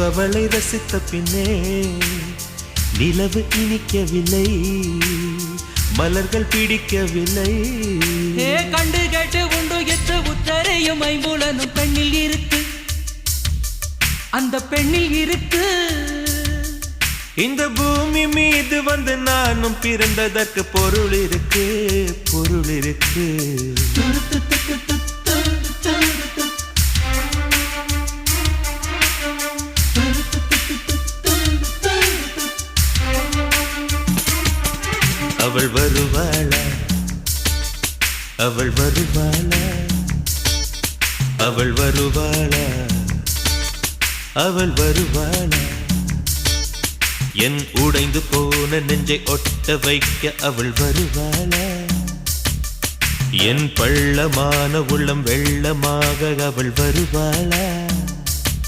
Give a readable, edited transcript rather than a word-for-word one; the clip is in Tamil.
அவளை ரசித்த பின்னே நிலவு இனிக்கவில்லை, மலர்கள் பிடிக்கவில்லை. கண்டு கேட்டு உண்டு எத்து உத்தரையும் ஐம்புலனும் பெண்ணில் இருக்கு, அந்த பெண்ணில் இருக்கு. இந்த பூமி மீது வந்து நானும் பிறந்ததற்கு பொருள் இருக்கு, பொருள் இருக்கு. அவள் வருவாளா, அவள் வருவாளா, அவள் வருவாளா, அவள் வருவாளா. என் உடைந்து போன நெஞ்சை ஒட்ட வைக்க அவள் வருவாளா, என் பள்ளமான உள்ளம் வெள்ளமாக அவள் வருவாளா.